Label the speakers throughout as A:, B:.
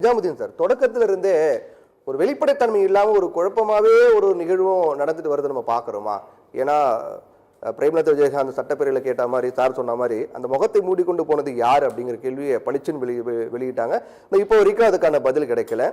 A: Nizamuddin sir, தொடக்கத்துல இருந்தே ஒரு வெளிப்படைத்தன்மை இல்லாம ஒரு குழப்பமாவே ஒரு நிகழ்வும் நடந்துட்டு வருது நம்ம பாக்குறோமா? ஏன்னா பிரேமலதா விஜயகாந்த் சட்டப்பேரவையில் கேட்ட மாதிரி சார் சொன்ன மாதிரி அந்த முகத்தை மூடிக்கொண்டு போனது யார் அப்படிங்கிற கேள்வியை பளிச்சுன்னு வெளியிட்டாங்க. இப்போ வரைக்கும் அதுக்கான பதில் கிடைக்கல.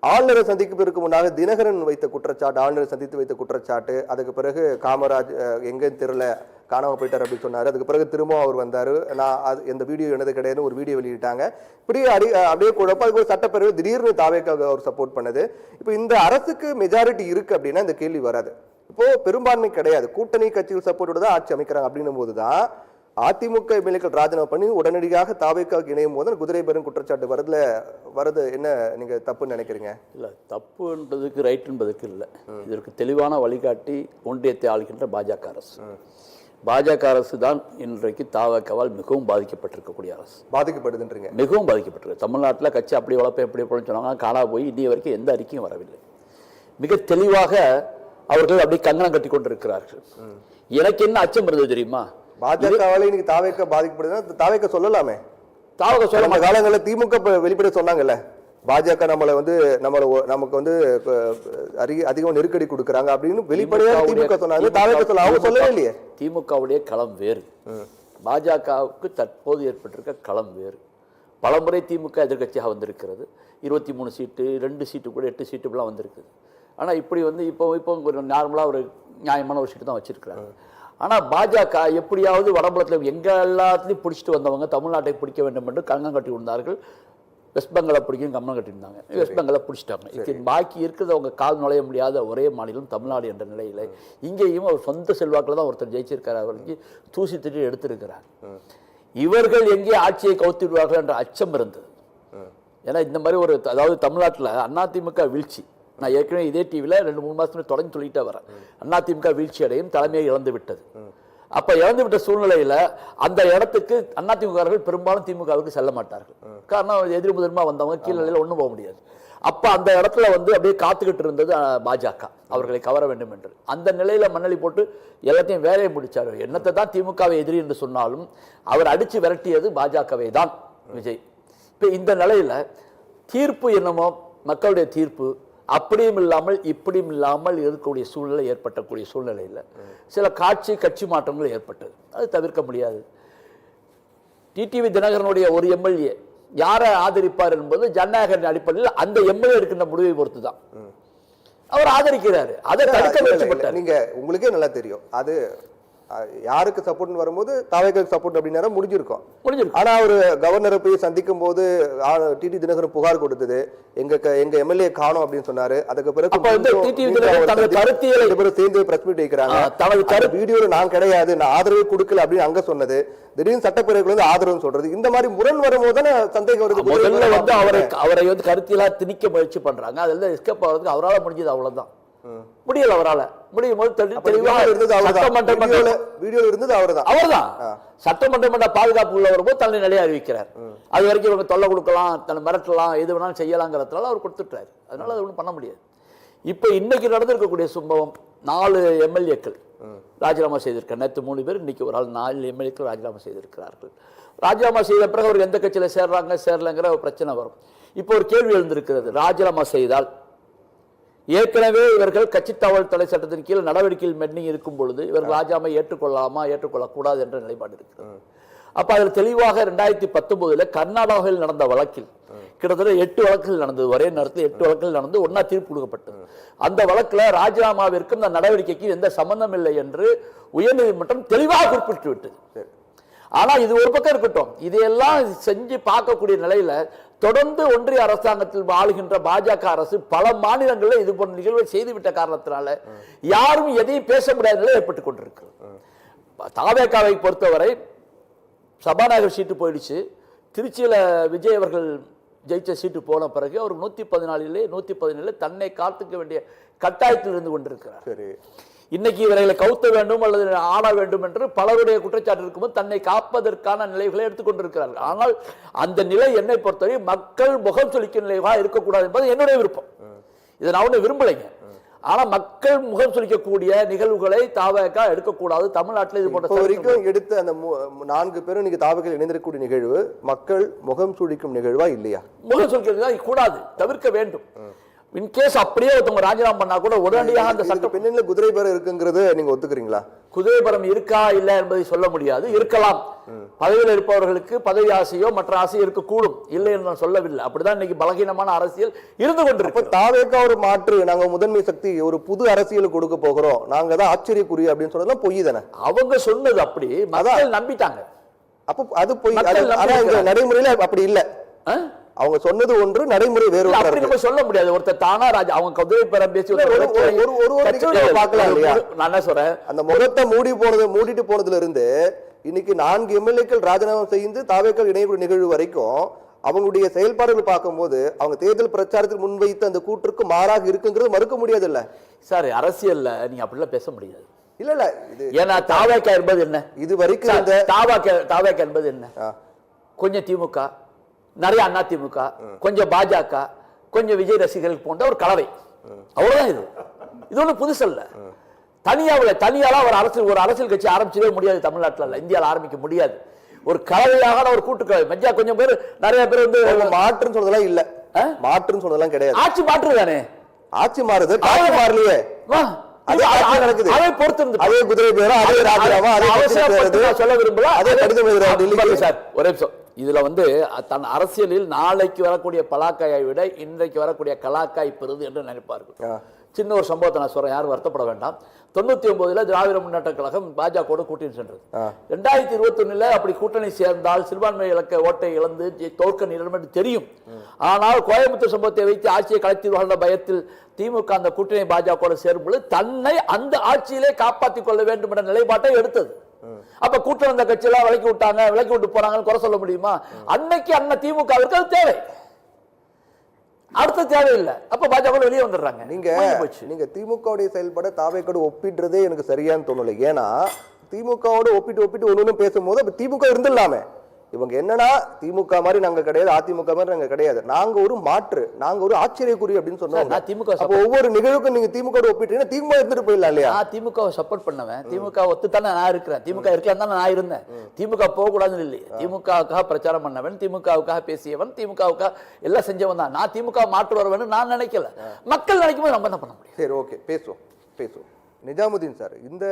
A: ஆளுநரை சந்திப்பதற்கு முன்னாக தினகரன் வைத்த குற்றச்சாட்டு, ஆளுநரை சந்தித்து வைத்த குற்றச்சாட்டு, அதுக்கு பிறகு காமராஜ் எங்கேன்னு தெரியல காணாம போயிட்டார் அப்படின்னு சொன்னாரு. அதுக்கு பிறகு திரும்பவும் அவர் வந்தாரு, நான் எந்த வீடியோ என்னது கிடையாது ஒரு வீடியோ வெளியிட்டாங்க. இப்படி அப்படியே குழப்பம். அதுக்கு ஒரு சட்டப்பேரவை திடீர்னு தாவேக்காக அவர் சப்போர்ட் பண்ணது. இப்போ இந்த அரசுக்கு மெஜாரிட்டி இருக்கு அப்படின்னா இந்த கேள்வி வராது. இப்போ பெரும்பான்மை கிடையாது, கூட்டணி கட்சிகள் சப்போர்ட்டோட தான் ஆட்சி அமைக்கிறாங்க. அப்படின்னும் போதுதான் அதிமுக எம்எல்ஏக்கள் ராஜினாமா பண்ணி உடனடியாக தாவேக்காவுக்கு இணையும் போது குதிரை பெரும் குற்றச்சாட்டு வருது. என்ன நீங்க தப்புன்னு நினைக்கிறீங்க?
B: இல்ல, தப்புன்றதுக்கு ரைட் என்பதுக்கு இல்லை. இதற்கு தெளிவான வழிகாட்டி ஒன்றியத்தை ஆளுகின்ற பாஜக அரசு. பாஜக அரசு தான் இன்றைக்கு தாவேக்காவால் மிகவும் பாதிக்கப்பட்டிருக்கக்கூடிய அரசு.
A: பாதிக்கப்படுதுன்றீங்க? மிகவும்
B: பாதிக்கப்பட்டிருக்கு. தமிழ்நாட்டில் கட்சி அப்படி வளர்ப்பேன் எப்படி சொன்னாங்க, காணா போய் இன்னைய வரைக்கும் எந்த அறிக்கையும் வரவில்லை. மிக தெளிவாக அவர்கள் அப்படி கங்கணம் கட்டி கொண்டிருக்கிறார்கள். எனக்கு என்ன அச்சம் இருந்தது தெரியுமா?
A: பாஜகவால இன்னைக்கு தாவேக்கா பாதிக்கப்படுதுன்னா தாவேக்கா சொல்லலாமே. தாவேக்கா சொல்ல காலங்களில் திமுக வெளிப்பட சொன்னாங்கல்ல, பாஜக நமக்கு வந்து அதிகம் நெருக்கடி கொடுக்குறாங்க அப்படின்னு வெளிப்படையாக திமுக சொன்னாங்க. தாவேக்கா சொல்ல அவங்க சொல்லவே இல்லையே.
B: திமுகவுடைய களம் வேறு, பாஜகவுக்கு தற்போது ஏற்பட்டிருக்க களம் வேறு. பலமுறை திமுக எதிர்கட்சியாக வந்திருக்கிறது. 23 சீட்டு, 2 சீட்டு கூட 8 சீட்டுலாம் வந்திருக்குது. ஆனால் இப்படி வந்து இப்போ ஒரு நார்மலாக ஒரு நியாயமான ஒரு சீட்டு தான் வச்சிருக்கிறாங்க. ஆனால் பாஜக எப்படியாவது வடபுலத்தில் எங்கே எல்லாத்துலையும் பிடிச்சிட்டு வந்தவங்க தமிழ்நாட்டை பிடிக்க வேண்டும் என்று கங்கணம் கட்டி இருந்தார்கள். வெஸ்ட் பெங்காலை பிடிக்கும் கங்கணம் கட்டியிருந்தாங்க. வெஸ்ட் பெங்காலை பிடிச்சிட்டாங்க. இப்போ பாக்கி இருக்கிறது அவங்க கால் நுழைய முடியாத ஒரே மாநிலம் தமிழ்நாடு என்ற நிலையில் இங்கேயும் அவர் சொந்த செல்வாக்கில் தான் ஒருத்தர் ஜெயிச்சிருக்கார். அவருக்கு தூசி திட்டி எடுத்திருக்கிறார். இவர்கள் எங்கே ஆட்சியை கவுத்திடுவார்கள் என்ற அச்சம் இருந்தது. ஏன்னா இந்த மாதிரி ஒரு, அதாவது தமிழ்நாட்டில் அதிமுக வீழ்ச்சி, நான் ஏற்கனவே இதே டிவியில் 2-3 மாதத்துல தொடங்கி சொல்லிட்டே வரேன். அதிமுக வீழ்ச்சி அடையும், தலைமையை இழந்து விட்டது. அப்போ இழந்து விட்ட சூழ்நிலையில் அந்த இடத்துக்கு அதிமுகர்கள் பெரும்பாலும் திமுகவுக்கு செல்ல மாட்டார்கள். காரணம், எதிர் முதன்மா வந்தவங்க கீழ்நிலையில் ஒன்றும் போக முடியாது. அப்போ அந்த இடத்துல வந்து அப்படியே காத்துக்கிட்டு இருந்தது பாஜக, அவர்களை கவர வேண்டும் என்று. அந்த நிலையில் மண்ணலி போட்டு எல்லாத்தையும் வேலையை முடிச்சார். என்னத்தை தான் திமுகவை எதிரி என்று சொன்னாலும் அவர் அடித்து விரட்டியது பாஜகவை தான் விஜய். இப்போ இந்த நிலையில் தீர்ப்பு என்னமோ மக்களுடைய தீர்ப்பு அப்படியும் இல்லாமல் இப்படியும் இல்லாமல் இருக்கக்கூடிய சூழ்நிலை ஏற்பட்டக்கூடிய சூழ்நிலையில் சில கட்சி மாற்றங்கள் ஏற்பட்டது. அது தவிர்க்க முடியாது. டிடிவி தினகரனுடைய ஒரு எம்எல்ஏ யாரை ஆதரிப்பார் என்பது ஜனநாயக அடிப்படையில் அந்த எம்எல்ஏ எடுக்கின்ற முடிவை பொறுத்து தான் அவர் ஆதரிக்கிறாரு. அதை தடுக்க முயற்சிப்பட்டார்.
A: நீங்க உங்களுக்கே நல்லா தெரியும், அது யாருக்கு சப்போர்ட் வரும்போது தாவேக்காவுக்கு சப்போர்ட் அப்படின்னா முடிஞ்சிருக்கும். ஆனா ஒரு கவர்னரை போய் சந்திக்கும் போது டிடி தினகரன் புகார் கொடுத்தது, எங்க எம்எல்ஏ காணோம் அப்படின்னு சொன்னாரு. அதுக்கு பிறகு சேர்ந்து பிரஸ் மீட் வைக்கிறாங்க. வீடியோல நான் கிடையாது, நான் ஆதரவு கொடுக்கல அப்படின்னு அங்க சொன்னது, திடீர்னு சட்டப்பேரவைக்கு வந்து ஆதரவு சொல்றது, இந்த மாதிரி முரண் வரும்போது தானே சந்தேகம் வருது.
B: முதல்ல வந்து அவரை வந்து கருத்தியலா திணிக்க முயற்சி பண்றாங்க. அதெல்லாம் எஸ்கேப் ஆகிறதுக்கு அவரால் முடிஞ்சது அவ்வளவுதான். முடியல, அவரால் முடியும் போது சட்டமன்ற பாதுகாப்பு உள்ள வரும்போது தன்னை நிலையை அறிவிக்கிறார். அது வரைக்கும் இவங்க தொல்லை கொடுக்கலாம், தன்னை மிரட்டலாம், எது வேணாலும் செய்யலாங்கிறதுனால அவர் கொடுத்துட்டாரு. அதனால அது ஒன்றும் பண்ண முடியாது. இப்ப இன்னைக்கு நடந்திருக்கக்கூடிய சம்பவம், 4 எம்எல்ஏக்கள் ராஜினாமா செய்திருக்காங்க. நேற்று 3 பேர், இன்னைக்கு ஒரு ஆள் 4 எம்எல்ஏக்கள் ராஜினாமா செய்திருக்கிறார்கள். ராஜினாமா செய்த பிறகு அவர் எந்த கட்சியில சேரலங்கிற ஒரு பிரச்சனை வரும். இப்போ ஒரு கேள்வி எழுந்திருக்கிறது, ராஜினாமா செய்தால் ஏற்கனவே இவர்கள் கட்சி தகவல் தடை சட்டத்தின் கீழ் நடவடிக்கையில் மென்னிங் இருக்கும் பொழுது இவர்கள் ராஜினாமா ஏற்றுக்கொள்ளலாமா ஏற்றுக்கொள்ளக்கூடாது என்ற நிலைப்பாடு இருக்கிறது. அப்ப அதில் தெளிவாக 2019 கர்நாடகாவில் நடந்த வழக்கில் கிட்டத்தட்ட 8 வழக்குகள் நடந்தது. ஒரே நேரத்தில் 8 வழக்குகள் நடந்து ஒன்னா தீர்ப்பு கொடுக்கப்பட்டது. அந்த வழக்குல ராஜினாமாவிற்கும் இந்த நடவடிக்கைக்கு எந்த சம்பந்தம் இல்லை என்று உயர்நீதிமன்றம் தெளிவாக குறிப்பிட்டு விட்டது. ஆனா இது ஒரு பக்கம் இருக்கட்டும், இதையெல்லாம் செஞ்சு பார்க்கக்கூடிய நிலையில தொடர்ந்து ஒன்றிய அரசாங்கத்தில் ஆளுகின்ற பாஜக அரசு பல மாநிலங்களில் இது போன்ற நிகழ்வை செய்துவிட்ட காரணத்தினால யாரும் எதையும் பேச முடியாத நிலை ஏற்பட்டுக் கொண்டிருக்கிறது. தாவேக்காவை பொறுத்தவரை சபாநாயகர் சீட்டு போயிடுச்சு. திருச்சியில விஜய் அவர்கள் ஜெயிச்ச சீட்டு போன பிறகு அவர் 117 தன்னை காத்துக்க வேண்டிய கட்டாயத்தில் இருந்து கொண்டிருக்கிறார். இன்னைக்கு இவர்களை கவுத்த வேண்டும் அல்லது ஆள வேண்டும் என்று பலருடைய குற்றச்சாட்டு இருக்கும்போது தன்னை காப்பதற்கான நிலைகளை எடுத்துக்கொண்டிருக்கிறார்கள். ஆனால் அந்த நிலை என்னை பொறுத்தவரை மக்கள் முகம் சொலிக்கும் நிலையாக இருக்கக்கூடாது என்பது என்னுடைய விருப்பம். இதை நான் ஒன்றும் விரும்பலைங்க. ஆனா மக்கள் முகம் சுளிக்கக்கூடிய நிகழ்வுகளை தாவக எடுக்கக்கூடாது. தமிழ்நாட்டில் இது
A: இப்போ
B: போன்ற
A: வரைக்கும் எடுத்த அந்த 4 பேரும் இன்னைக்கு தாவகையில் இணைந்திருக்கக்கூடிய நிகழ்வு மக்கள் முகம் சுழிக்கும் நிகழ்வா இல்லையா?
B: முகம் சுளிக்கிறது கூடாது, தவிர்க்க வேண்டும். இன்கேஸ் அப்படியே ஒருத்தவங்க ராஜினாமா பண்ணா கூட உடனடியாக அந்த சட்ட
A: பின்னணியில் குதிரை பேரம் இருக்குங்கிறது நீங்க ஒத்துக்கிறீங்களா?
B: குதிரைபரம் இருக்கா இல்ல என்பதை சொல்ல முடியாது. இருக்கலாம், பதவியில் இருப்பவர்களுக்கு பதவி ஆசையோ மற்ற ஆசையோ இருக்கக்கூடும், இல்லை என்று நான் சொல்லவில்லை. அப்படிதான் இன்னைக்கு பலகீனமான அரசியல் இருந்து கொண்டிருக்கு.
A: தாவேக்கா ஒரு மாற்று, நாங்க முதன்மை சக்தி, ஒரு புது அரசியல் கொடுக்க போகிறோம், நாங்க தான் ஆச்சரியக்குரிய அப்படின்னு சொன்னதெல்லாம் பொய் தானே?
B: அவங்க சொன்னது அப்படி மக்கள் நம்பிட்டாங்க.
A: அப்ப அது பொய். ஆனா இந்த நடைமுறையில அப்படி இல்ல. அவங்க சொன்னது ஒன்று, நடைமுறை வேறு ஒன்று.
B: அப்படி நம்ம சொல்ல முடியாது. ஒருத்தர் தானா ராஜா அவங்க குதிரை பேரம் பேசி
A: பார்க்கலாம் இல்லையா?
B: நான் என்ன சொல்றேன்,
A: அந்த முகத்தை மூடிட்டு போனதுல இருந்து இன்னைக்கு 4 எம்எல்ஏக்கள் ராஜினாமா செய்து தாவேக்கள் இணையக்கூடிய நிகழ்வு வரைக்கும் அவங்களுடைய செயல்பாடுகள் பார்க்கும்போது அவங்க தேர்தல் பிரச்சாரத்தில் முன்வைத்த அந்த கூற்றுக்கு மாறாக இருக்குங்கிறது மறுக்க முடியாது இல்ல
B: சார்? அரசியல்ல நீங்க அப்படிலாம் பேச முடியாது.
A: இல்ல இது
B: ஏன்னா தாவேக்கா என்பது என்ன?
A: இது வரைக்கும் இந்த
B: தாவேக்கா என்பது என்ன? கொஞ்சம் திமுக, நிறைய அண்ணா திமுக, கொஞ்சம் பாஜக, கொஞ்சம் விஜய் ரசிகர்கள் போன்ற ஒரு கலவை, அவ்வளவுதான். இது ஒண்ணு புதுசு அல்ல. தனியால ஒரு அரசியல் கட்சி ஆரம்பிச்சதே முடியாது தமிழ்நாட்டில், இந்தியாவில் ஆரம்பிக்க முடியாது. ஒரு கலவையாக ஒரு கூட்டுக்கலவை. மஞ்சா கொஞ்சம் பேர், நிறைய பேர் வந்து
A: மாற்றுன்னு சொன்னதெல்லாம் இல்ல, மாற்றுன்னு சொன்னதெல்லாம் கிடையாது.
B: ஆட்சி மாற்றுதானே?
A: ஆட்சி மாறுது, காட்சி மாறலையே.
B: அதை பொறுத்து
A: அதே குதிரை பேரும், அதே ராஜினாமா,
B: சொல்ல விரும்பல,
A: அதே கடிதம்
B: சார். ஒரே நிமிஷம். இதுல வந்து தன் அரசியலில் நாளைக்கு வரக்கூடிய பலாக்காயை விட இன்றைக்கு வரக்கூடிய கலாக்காய் பெறுது என்று நினைப்பார்கள். சின்ன ஒரு சம்பவத்தை நான் சொல்றேன், யாரும் வருத்தப்பட வேண்டாம். 99 திராவிட முன்னேற்ற கழகம் பாஜக கூட்டணி சென்றது. 2021 அப்படி கூட்டணி சேர்ந்தால் சிறுபான்மை இலக்க ஓட்டை இழந்து தோற்க நிலம் என்று தெரியும். ஆனால் கோயம்புத்தூர் சம்பவத்தை வைத்து ஆட்சியை கலைத்திருவார்கள் என்ற பயத்தில் திமுக அந்த கூட்டணி பாஜக சேரும்போது தன்னை அந்த ஆட்சியிலே காப்பாற்றிக் கொள்ள வேண்டும் என்ற நிலைப்பாட்டை எடுத்தது. அப்ப கூட்டம் வந்த கட்சியெல்லாம் விலக்கி விட்டு போறாங்கன்னு குறை சொல்ல முடியுமா? அன்னைக்கு அண்ணன் திமுகவிற்கு அது தேவை, அடுத்த தேவையில்லை. அப்ப பாஜக வெளியே வந்துடுறாங்க.
A: நீங்க திமுகவுடைய செயல்பாடு தாவேக்கோடு ஒப்பிடுறதே எனக்கு சரியானு தோணலை. ஏன்னா திமுகவோடு ஒப்பிட்டு ஒண்ணு பேசும்போது அப்ப திமுக இருந்துடலாமே. இவங்க என்னன்னா திமுக மாதிரி நாங்க கிடையாது, அதிமுக மாதிரி நாங்க கிடையாது, நாங்க ஒரு மாற்று, நாங்க ஒரு ஆச்சரியக்குறி அப்படின்னு சொன்னாங்க. அப்ப ஒவ்வொரு நிகழ்வுக்கும் நீங்க திமுக ஒப்பிட்டீங்கன்னா திமுக இருந்துட்டு போயிடலாம் இல்லையா?
B: திமுக சப்போர்ட் பண்ணவன், திமுக ஒத்துத்தானே நான் இருக்கிறேன், திமுக இருக்கலாம் தான் நான் இருந்தேன், திமுக போக கூடாதுன்னு இல்லையே. திமுகவுக்காக பிரச்சாரம் பண்ணவன், திமுகவுக்காக பேசியவன், திமுகவுக்காக எல்லாம் செஞ்சவன் தான். நான் திமுக மாற்று வருவேன்னு நான் நினைக்கல, மக்கள் நினைக்கும் போது நம்ம என்ன பண்ண முடியும்?
A: சரி, ஓகே, பேசுவோம். நிஜாமுதீன் சார், இந்த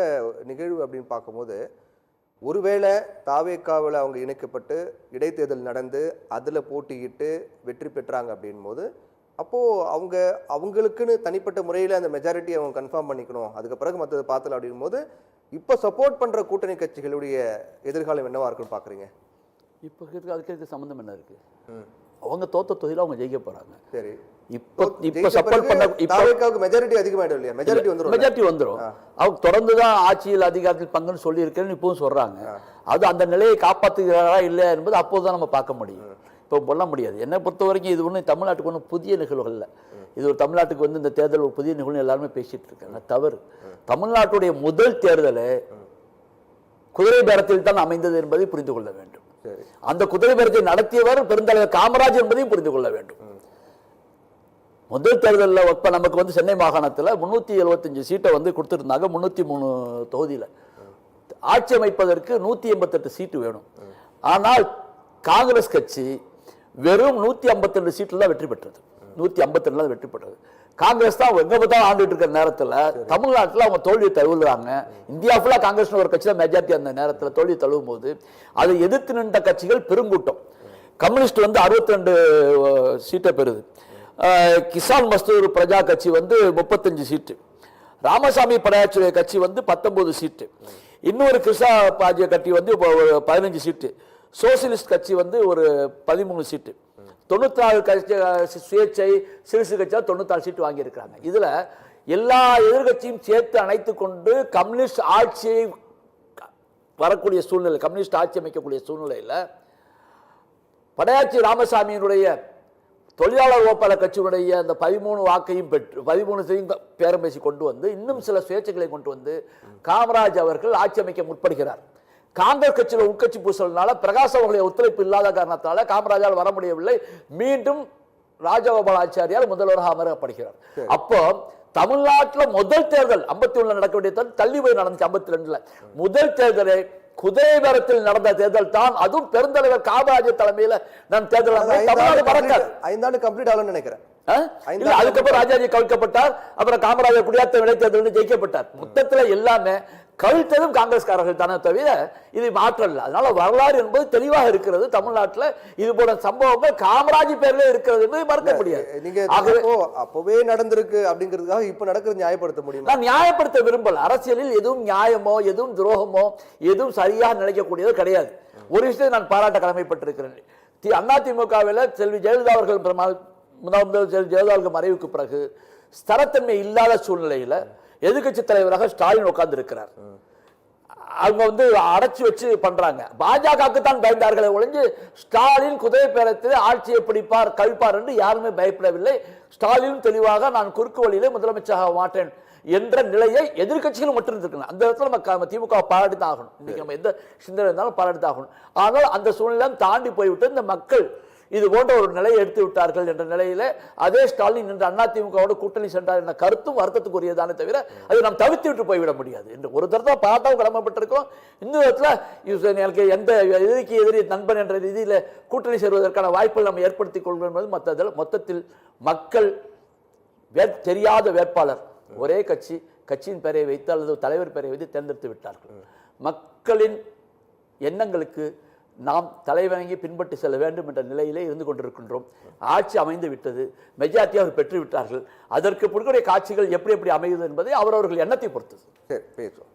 A: நிகழ்வு அப்படின்னு பார்க்கும்போது ஒருவேளை தாவேக்காவில் அவங்க இணைக்கப்பட்டு இடைத்தேர்தல் நடந்து அதில் போட்டியிட்டு வெற்றி பெற்றாங்க அப்படின் போது அப்போது அவங்களுக்குன்னு தனிப்பட்ட முறையில் அந்த மெஜாரிட்டி அவங்க கன்ஃபார்ம் பண்ணிக்கணும், அதுக்கு பிறகு மற்றது பார்த்தல அப்படின் போது இப்போ சப்போர்ட் பண்ணுற கூட்டணி கட்சிகளுடைய எதிர்காலம் என்னவா இருக்குன்னு பார்க்குறீங்க?
B: இப்போ அதுக்கு சம்மந்தம் என்ன இருக்குது? அவங்க தோத்த தொகுதியில் அவங்க ஜெயிக்க போகிறாங்க.
A: சரி,
B: இப்போ சப்போர்ட் பண்ண
A: மெஜாரிட்டி அதிகமாயிடும் இல்லையா?
B: மெஜாரிட்டி வந்துடும். அவங்க தொடர்ந்து தான் ஆட்சியில் அதிகாரத்தில் பங்குன்னு சொல்லி இருக்கேன்னு இப்பவும் சொல்றாங்க. அது அந்த நிலையை காப்பாற்றுகிறாரா இல்லையா என்பது அப்போதுதான் நம்ம பார்க்க முடியும், இப்போ சொல்ல முடியாது. என்னை பொறுத்த வரைக்கும் இது ஒன்றும் தமிழ்நாட்டுக்கு ஒன்றும் புதிய நிகழ்வுகள் இல்லை. இது ஒரு தமிழ்நாட்டுக்கு வந்து இந்த தேர்தல் ஒரு புதிய நிகழ்வு எல்லாருமே பேசிட்டு இருக்காங்க, தவறு. தமிழ்நாட்டுடைய முதல் தேர்தல் குதிரை பேரத்தில் தான் அமைந்தது என்பதை புரிந்து கொள்ள வேண்டும். அந்த குதிரை பேரத்தை நடத்தியவர் பெருந்தலைவர் காமராஜ் என்பதையும் புரிந்து கொள்ள வேண்டும். முதல் தேர்தலில் இப்ப நமக்கு வந்து சென்னை மாகாணத்தில் 375 சீட்டை வந்து கொடுத்துருந்தாங்க. 303 தொகுதியில் ஆட்சி அமைப்பதற்கு 188 சீட்டு வேணும். ஆனால் காங்கிரஸ் கட்சி வெறும் 152 சீட்டில் தான் வெற்றி பெற்றது. 152 தான் வெற்றி பெற்றது. காங்கிரஸ் தான் எங்க பார்த்தாலும் ஆண்டுட்டு இருக்கிற நேரத்தில் தமிழ்நாட்டில் அவங்க தோல்வியை தழுவுறாங்க. இந்தியா ஃபுல்லா காங்கிரஸ் ஒரு கட்சி தான் மெஜாரிட்டி. அந்த நேரத்தில் தோல்வி தழுவும் போது அதை எதிர்த்து நின்ற கட்சிகள் பெருங்கூட்டம். கம்யூனிஸ்ட் வந்து 62 சீட்டை பெறுது. கிசான் மஸ்தூர் பிரஜா கட்சி வந்து 35 சீட்டு, ராமசாமி படையாட்சி கட்சி வந்து 19 சீட்டு, இன்னொரு கிருஷ்ணா பாஜ்ய கட்சி வந்து 15 சீட்டு, சோசியலிஸ்ட் கட்சி வந்து ஒரு 13 சீட்டு, 94 கட்சி சுயேட்சை சிறுசு கட்சியாக 94 சீட்டு வாங்கியிருக்கிறாங்க. இதுல எல்லா எதிர்கட்சியும் சேர்த்து அணைத்து கொண்டு கம்யூனிஸ்ட் ஆட்சியை வரக்கூடிய சூழ்நிலை, கம்யூனிஸ்ட் ஆட்சி அமைக்கக்கூடிய சூழ்நிலையில் படையாட்சி ராமசாமியினுடைய தொழிலாளர் ஓப்பாள கட்சியினுடைய அந்த 13 வாக்கையும் பெற்று 13 பேரம் பேசி கொண்டு வந்து இன்னும் சில சுயேட்சைகளை கொண்டு வந்து காமராஜ் அவர்கள் ஆட்சி அமைக்க முற்படுகிறார். காங்கிரஸ் கட்சியில் உட்கட்சி பூசல்னால பிரகாஷ் அவர்களுடைய ஒத்துழைப்பு இல்லாத காரணத்தால காமராஜால் வர முடியவில்லை. மீண்டும் ராஜகோபால் ஆச்சாரியால் முதல்வராக அமரப்படுகிறார். அப்போ தமிழ்நாட்டுல முதல் தேர்தல் 51 நடக்க வேண்டிய தேர்தல் தள்ளி போய் நடந்துச்சு 52ல. முதல் தேர்தலை குதிரைபேரத்தில் நடந்த தேர்தல் தான், அதுவும் பெருந்தலைவர் காமராஜர் தலைமையில நான் தேர்தல் தமிழ்நாடு மறக்காது.
A: 5 ஆண்டு கம்ப்ளீட் ஆகலன்னு நினைக்கிறேன்.
B: இல்ல, அதுக்கப்புறம் ராஜாஜி கவிழ்க்கப்பட்டார், அப்புறம் காமராஜர் குடியாத்த இடைத்தேர்தல் ஜெயிக்கப்பட்டார். மொத்தத்துல எல்லாமே கவிழ்த்ததும் காங்கிரஸ்காரர்கள் தானே தவிர இது மாற்றம் இல்லை. அதனால வரலாறு என்பது தெளிவாக இருக்கிறது. தமிழ்நாட்டில் இது போல சம்பவங்கள் காமராஜ் பேர்ல இருக்கிறது என்பதை மறக்க முடியாது.
A: நீங்க அப்பவே நடந்திருக்கு அப்படிங்கிறதுக்காக இப்ப நடக்கிறது நியாயப்படுத்த முடியும்?
B: நான் நியாயப்படுத்த விரும்பல. அரசியலில் எதுவும் நியாயமோ எதுவும் துரோகமோ எதுவும் சரியாக நினைக்கக்கூடியதோ கிடையாது. ஒரு விஷயத்தை நான் பாராட்ட கடமைப்பட்டிருக்கிறேன். அதிமுகவில் செல்வி ஜெயலலிதா அவர்கள் முதலமைச்சர் ஜெயலலிதா அவர்கள் மறைவுக்கு பிறகு ஸ்திரத்தன்மை இல்லாத சூழ்நிலையில எதிர்கட்சி தலைவராக ஸ்டாலின் உட்கார்ந்து இருக்கிறார். அவங்க அடைச்சு வச்சு பண்றாங்க. பாஜகவுக்கு தான் பயந்தார்களே ஒழிஞ்சு ஸ்டாலின் குதிரை பேரத்தில் ஆட்சியை பிடிப்பார் கவிப்பார் என்று யாருமே பயப்படவில்லை. ஸ்டாலின் தெளிவாக நான் குறுக்கு வழியிலே முதலமைச்சராக மாட்டேன் என்ற நிலையை எதிர்கட்சிகளும் மட்டும் இருந்திருக்கலாம். அந்த இடத்துல நம்ம திமுக பாராட்டி தான் ஆகணும். இன்னைக்கு நம்ம எந்த சிந்தனை இருந்தாலும் பாராட்டி தான் ஆகணும். ஆனால் அந்த சூழ்நிலை தாண்டி போய்விட்டு இந்த மக்கள் இது போன்ற ஒரு நிலையை எடுத்து விட்டார்கள் என்ற நிலையில அதே ஸ்டாலின் இன்று அதிமுகவோடு கூட்டணி சென்றார் என்ற கருத்தும் வருத்தத்துக்குரியதானே தவிர அதை நாம் தவிர்த்து விட்டு போய்விட முடியாது என்று ஒரு தரத்தை பாட்டாவும் கடமைப்பட்டிருக்கோம். இந்த விதத்தில் எனக்கு எந்த எதிரிக்கு எதிரி நண்பன் என்ற ரீதியில் கூட்டணி சேருவதற்கான வாய்ப்புகள் நம்ம ஏற்படுத்திக் கொள்வோம் என்பது மொத்தத்தில் மக்கள் தெரியாத வேட்பாளர் ஒரே கட்சியின் பெயரை வைத்து அல்லது தலைவர் பெயரை வைத்து தேர்ந்தெடுத்து விட்டார்கள். மக்களின் எண்ணங்களுக்கு நாம் தலைவணங்கி பின்பற்றி செல்ல வேண்டும் என்ற நிலையிலே இருந்து கொண்டிருக்கின்றோம். ஆட்சி அமைந்து விட்டது, மெஜாரிட்டி அவர் பெற்று விட்டார்கள். அதற்கு பிறகுடைய காட்சிகள் எப்படி அமையுது என்பதை அவரவர்கள் எண்ணத்தை பொறுத்தது.
A: சரி, பேசுவோம்.